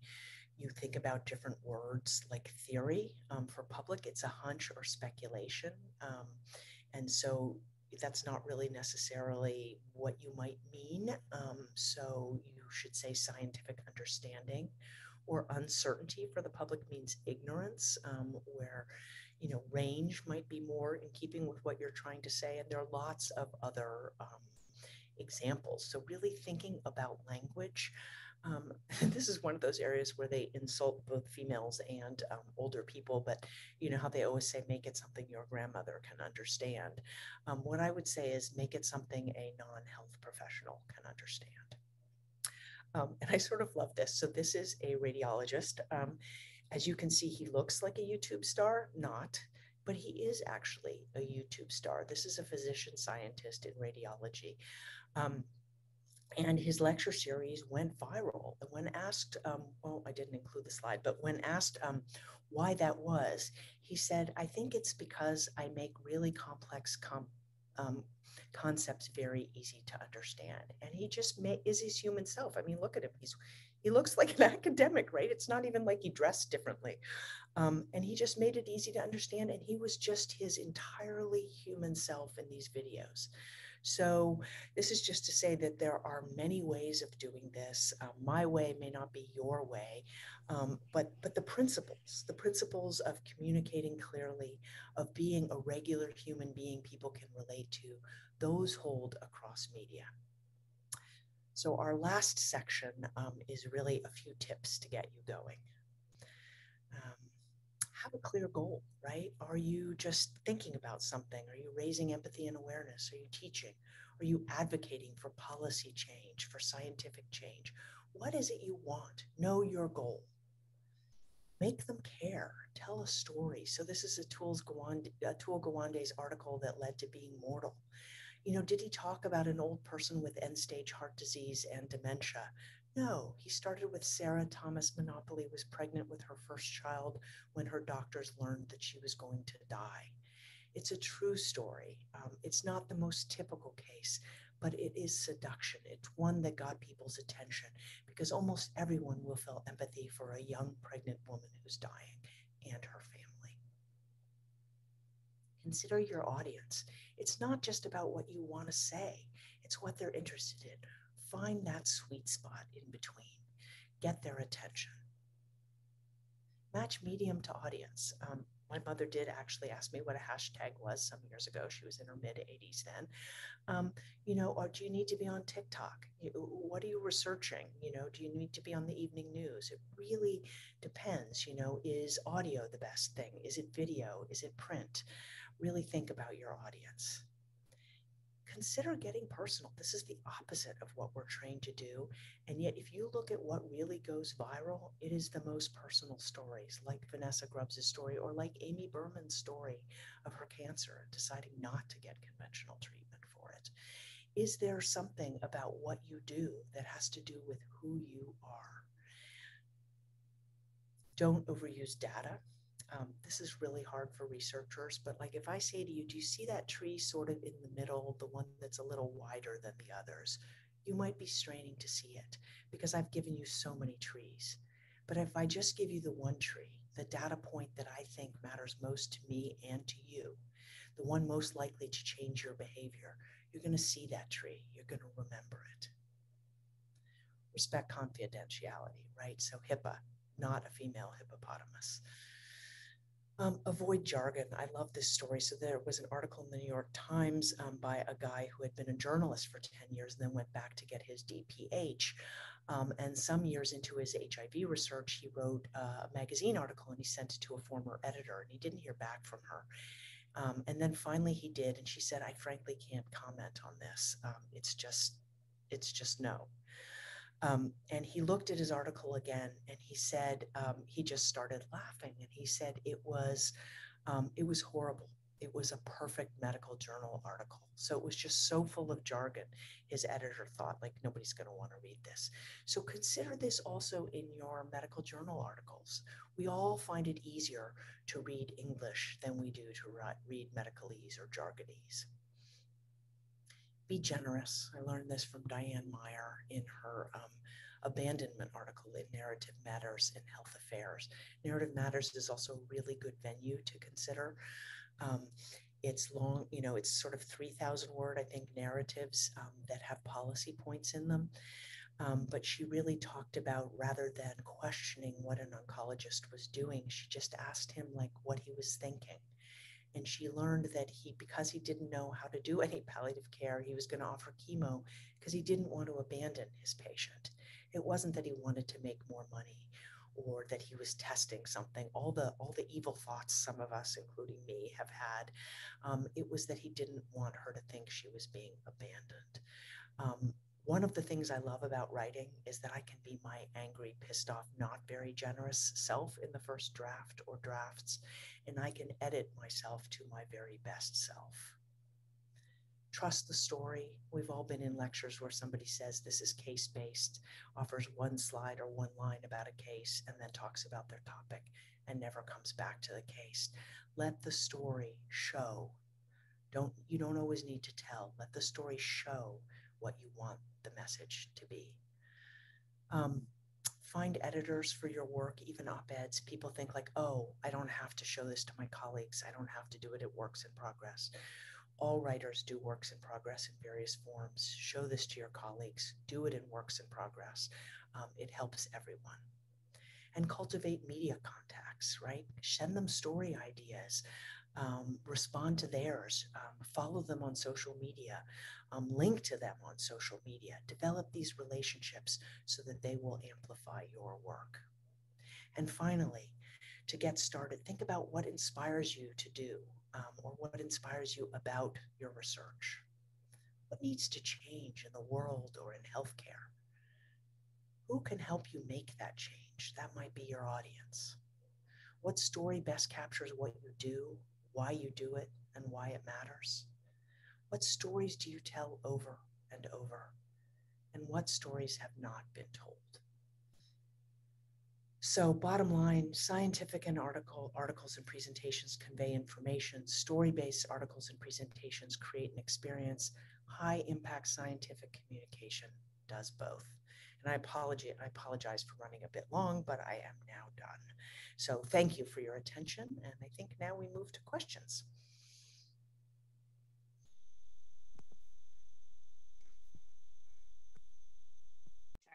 you think about different words like theory, for public, it's a hunch or speculation. And so that's not really necessarily what you might mean. So you should say scientific understanding or uncertainty for the public means ignorance, where, range might be more in keeping with what you're trying to say. And there are lots of other examples. So really thinking about language. This is one of those areas where they insult both females and older people, but you know how they always say, make it something your grandmother can understand. What I would say is make it something a non-health professional can understand. And I sort of love this. So this is a radiologist. As you can see, he looks like a YouTube star, not, but he is actually a YouTube star. This is a physician scientist in radiology. And his lecture series went viral. And when asked, well, I didn't include the slide, but when asked why that was, he said, I think it's because I make really complex concepts very easy to understand. And he just is his human self. I mean, look at him. He looks like an academic, right? It's not even like he dressed differently. And he just made it easy to understand. And he was just his entirely human self in these videos. So this is just to say that there are many ways of doing this. My way may not be your way, but the principles of communicating clearly, of being a regular human being people can relate to, those hold across media. So our last section is really a few tips to get you going. Have a clear goal, right? Are you just thinking about something? Are you raising empathy and awareness? Are you teaching? Are you advocating for policy change, for scientific change? What is it you want? Know your goal. Make them care. Tell a story. So this is Atul Gawande's article that led to Being Mortal. You know, did he talk about an old person with end-stage heart disease and dementia? No, he started with Sarah Thomas Monopoly was pregnant with her first child when her doctors learned that she was going to die. It's a true story. It's not the most typical case, but it is seduction. It's one that got people's attention because almost everyone will feel empathy for a young pregnant woman who's dying and her family. Consider your audience. It's not just about what you want to say. It's what they're interested in. Find that sweet spot in between. Get their attention. Match medium to audience. My mother did actually ask me what a hashtag was some years ago. She was in her mid-80s then. You know, or do you need to be on TikTok? What are you researching? You know, do you need to be on the evening news? It really depends. You know, is audio the best thing? Is it video? Is it print? Really think about your audience. Consider getting personal. This is the opposite of what we're trained to do. And yet, if you look at what really goes viral, it is the most personal stories, like Vanessa Grubbs' story, or like Amy Berman's story of her cancer, deciding not to get conventional treatment for it. Is there something about what you do that has to do with who you are? Don't overuse data. This is really hard for researchers, but like if I say to you, do you see that tree sort of in the middle, the one that's a little wider than the others? You might be straining to see it because I've given you so many trees. But if I just give you the one tree, the data point that I think matters most to me and to you, the one most likely to change your behavior, you're going to see that tree. You're going to remember it. Respect confidentiality, right? So HIPAA, not a female hippopotamus. Avoid jargon. I love this story. So there was an article in the New York Times by a guy who had been a journalist for 10 years and then went back to get his DPH. And some years into his HIV research, he wrote a magazine article and he sent it to a former editor and he didn't hear back from her. And then finally he did. And she said, I frankly can't comment on this. It's just no. And he looked at his article again and he said, he just started laughing and he said it was horrible. It was a perfect medical journal article. So it was just so full of jargon. His editor thought like nobody's going to want to read this. So consider this also in your medical journal articles. We all find it easier to read English than we do to read medicalese or jargonese. Be generous. I learned this from Diane Meyer in her abandonment article in Narrative Matters in Health Affairs. Narrative Matters is also a really good venue to consider. It's long, you know, it's sort of 3,000 word, I think, narratives that have policy points in them. But she really talked about, rather than questioning what an oncologist was doing, she just asked him like what he was thinking. And she learned that because he didn't know how to do any palliative care, he was going to offer chemo because he didn't want to abandon his patient. It wasn't that he wanted to make more money or that he was testing something. All the evil thoughts some of us, including me, have had. It was that he didn't want her to think she was being abandoned. One of the things I love about writing is that I can be my angry, pissed off, not very generous self in the first draft or drafts, and I can edit myself to my very best self. Trust the story. We've all been in lectures where somebody says this is case-based, offers one slide or one line about a case, and then talks about their topic and never comes back to the case. Let the story show. You don't always need to tell. Let the story show what you want the message to be. Find editors for your work, even op-eds. People think like, oh, I don't have to show this to my colleagues. I don't have to do it at works in progress. All writers do works in progress in various forms. Show this to your colleagues. Do it in works in progress. It helps everyone. And cultivate media contacts, right? Send them story ideas. Respond to theirs. Follow them on social media. Link to them on social media. Develop these relationships so that they will amplify your work. And finally, to get started, think about what inspires you to do, or what inspires you about your research. What needs to change in the world or in healthcare? Who can help you make that change? That might be your audience. What story best captures what you do, why you do it, and why it matters? What stories do you tell over and over? And what stories have not been told? So bottom line, scientific and articles and presentations convey information. Story-based articles and presentations create an experience. High impact scientific communication does both. And I apologize for running a bit long, but I am now done. So thank you for your attention. And I think now we move to questions.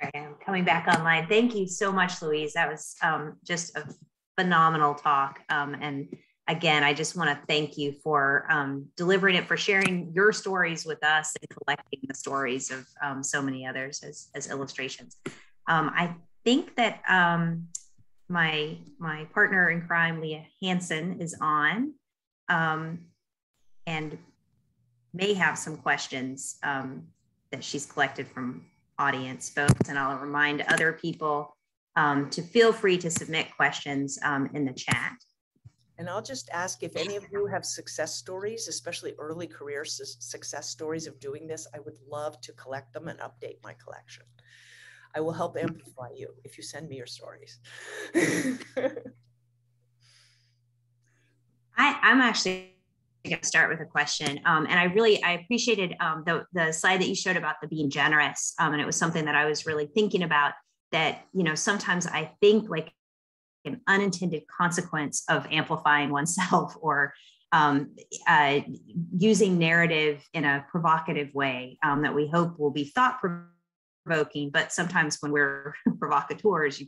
All right, I'm coming back online. Thank you so much, Louise. That was just a phenomenal talk. And again, I just want to thank you for delivering it, for sharing your stories with us and collecting the stories of so many others as illustrations. I think that my partner in crime, Leah Hanson, is on and may have some questions that she's collected from audience folks, and I'll remind other people to feel free to submit questions in the chat. And I'll just ask if any of you have success stories, especially early career success stories of doing this. I would love to collect them and update my collection. I will help amplify you if you send me your stories. I'm actually going to start with a question. And I appreciated the slide that you showed about the being generous. And it was something that I was really thinking about, that, you know, sometimes I think like an unintended consequence of amplifying oneself or using narrative in a provocative way that we hope will be thought-provoking, but sometimes when we're provocateurs, you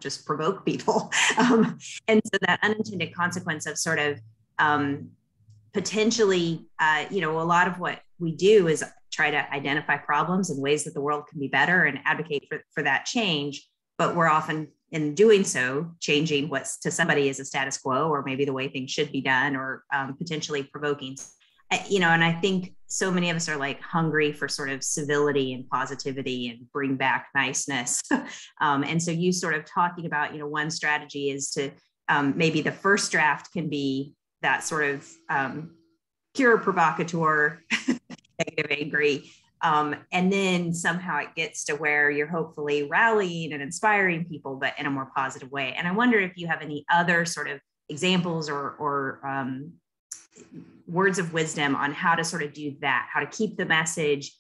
just provoke people. And so that unintended consequence of sort of potentially, you know, a lot of what we do is try to identify problems and ways that the world can be better and advocate for that change. But we're often, in doing so, changing what's to somebody is a status quo, or maybe the way things should be done, or potentially provoking. You know, and I think so many of us are like hungry for sort of civility and positivity and bring back niceness. And so you sort of talking about, you know, one strategy is to maybe the first draft can be that sort of pure provocateur, negative, angry. And then somehow it gets to where you're hopefully rallying and inspiring people, but in a more positive way. And I wonder if you have any other sort of examples or words of wisdom on how to sort of do that, how to keep the message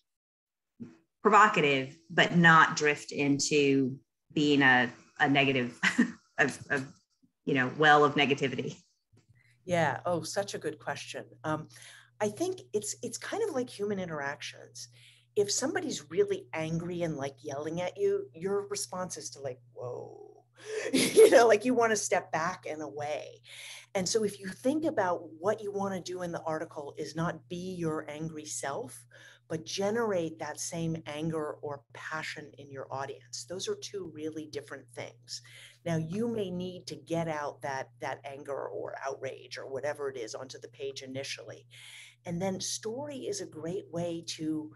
provocative, but not drift into being a negative, you know, well of negativity. Yeah. Oh, such a good question. I think it's kind of like human interactions. if somebody's really angry and like yelling at you, your response is to like, whoa, like you want to step back and away. And so if you think about what you want to do in the article is not be your angry self, but generate that same anger or passion in your audience. Those are two really different things. Now, you may need to get out that anger or outrage or whatever it is onto the page initially. And then story is a great way to,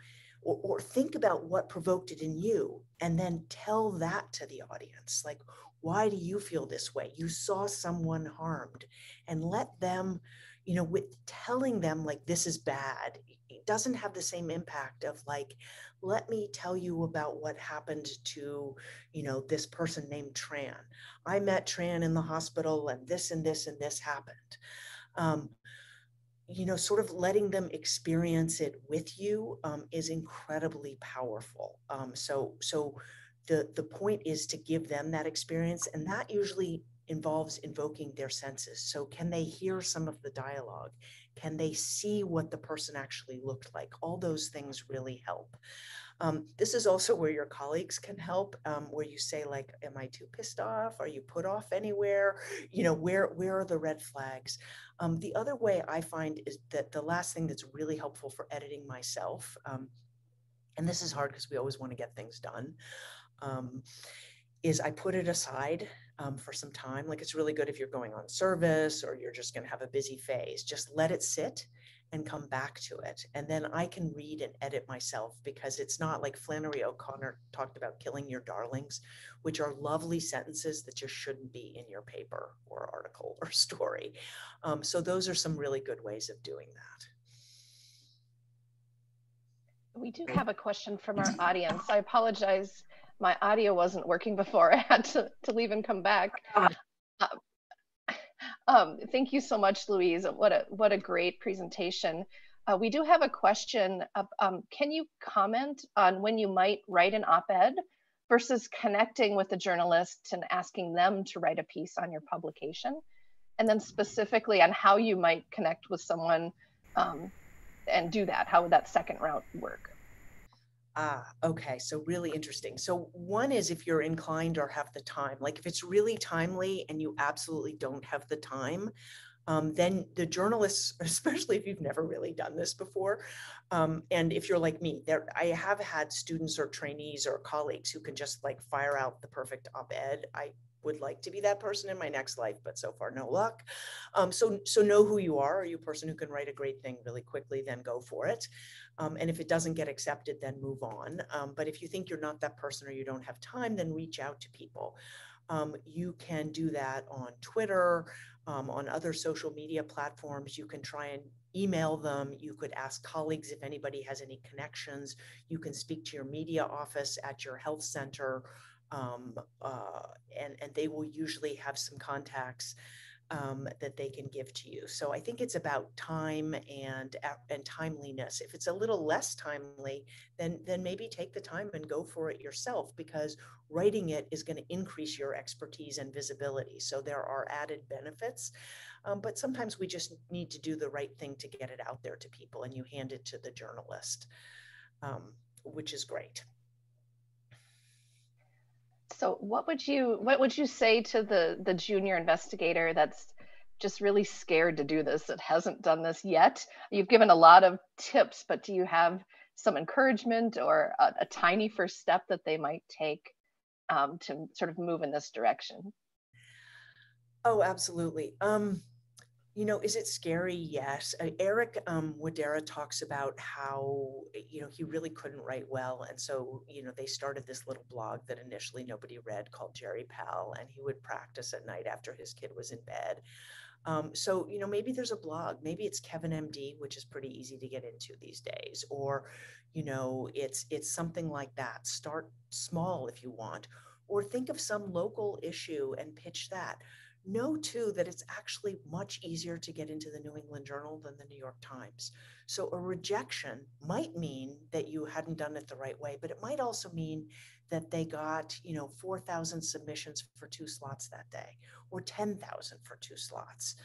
or think about what provoked it in you, and then tell that to the audience. Like, why do you feel this way? You saw someone harmed, and let them, with telling them like, this is bad, it doesn't have the same impact of like, let me tell you about what happened to, this person named Tran. I met Tran in the hospital and this and this and this happened. Sort of letting them experience it with you is incredibly powerful. So the point is to give them that experience, and that usually involves invoking their senses. So can they hear some of the dialogue? Can they see what the person actually looked like? All those things really help. This is also where your colleagues can help, where you say like, am I too pissed off? Are you put off anywhere? Where are the red flags? The other way I find is that the last thing that's really helpful for editing myself, and this is hard because we always want to get things done, is I put it aside for some time. Like, it's really good if you're going on service or you're just going to have a busy phase. Just let it sit and come back to it. And then I can read and edit myself, because it's not like Flannery O'Connor talked about killing your darlings, which are lovely sentences that just shouldn't be in your paper or article or story. So those are some really good ways of doing that. We do have a question from our audience. I apologize. My audio wasn't working before. I had to leave and come back. Thank you so much, Louise. What a great presentation. We do have a question. Can you comment on when you might write an op-ed versus connecting with the journalist and asking them to write a piece on your publication? And then specifically on how you might connect with someone and do that. How would that second route work? Okay, so really interesting. So one is if you're inclined or have the time, like if it's really timely and you absolutely don't have the time, then the journalists, especially if you've never really done this before, and if you're like me, I have had students or trainees or colleagues who can just like fire out the perfect op-ed. I would like to be that person in my next life, but so far no luck. So know who you are. Are you a person who can write a great thing really quickly? Then go for it. And if it doesn't get accepted, then move on. But if you think you're not that person or you don't have time, then reach out to people. You can do that on Twitter, on other social media platforms. You can try and email them. You could ask colleagues if anybody has any connections. You can speak to your media office at your health center, and they will usually have some contacts that they can give to you. So I think it's about time and timeliness. If it's a little less timely, then maybe take the time and go for it yourself, because writing it is going to increase your expertise and visibility. So there are added benefits, but sometimes we just need to do the right thing to get it out there to people, and you hand it to the journalist, which is great. So what would you say to the junior investigator that's just really scared to do this, that hasn't done this yet? You've given a lot of tips, but do you have some encouragement or a tiny first step that they might take to sort of move in this direction? Oh, absolutely. Is it scary? Yes. Eric Wadera talks about how, he really couldn't write well. And so, they started this little blog that initially nobody read called Jerry Pal, and he would practice at night after his kid was in bed. So, maybe there's a blog, maybe it's Kevin MD, which is pretty easy to get into these days, or, it's something like that. Start small if you want, or think of some local issue and pitch that. Know too that it's actually much easier to get into the New England Journal than the New York Times. So a rejection might mean that you hadn't done it the right way, but it might also mean that they got, 4,000 submissions for 2 slots that day, or 10,000 for 2 slots.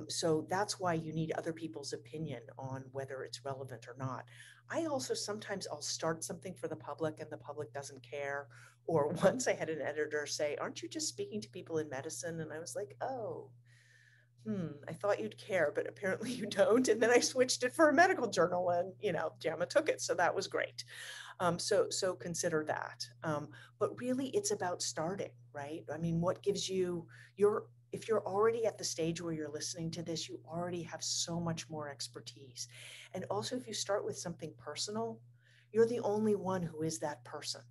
So that's why you need other people's opinion on whether it's relevant or not. I also sometimes I'll start something for the public and the public doesn't care. Or once I had an editor say, "Aren't you just speaking to people in medicine?" And I was like, "Oh, I thought you'd care, but apparently you don't." And then I switched it for a medical journal, and JAMA took it, so that was great. So consider that. But really, it's about starting, right? I mean, what gives you if you're already at the stage where you're listening to this, you already have so much more expertise. And also, if you start with something personal, you're the only one who is that person.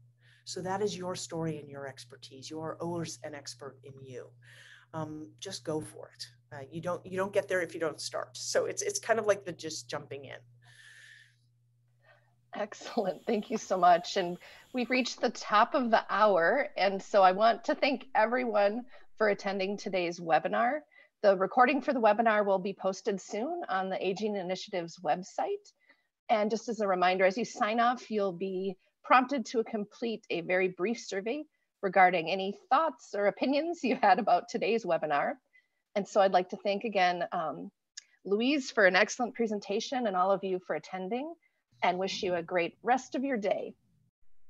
So that is your story and your expertise. You are always an expert in you. Just go for it. You don't get there if you don't start. So it's kind of like the just jumping in. Excellent. Thank you so much. And we've reached the top of the hour. And so I want to thank everyone for attending today's webinar. The recording for the webinar will be posted soon on the Aging Initiative's website. And just as a reminder, as you sign off, you'll be prompted to complete a very brief survey regarding any thoughts or opinions you had about today's webinar. And so I'd like to thank again Louise for an excellent presentation and all of you for attending, and wish you a great rest of your day.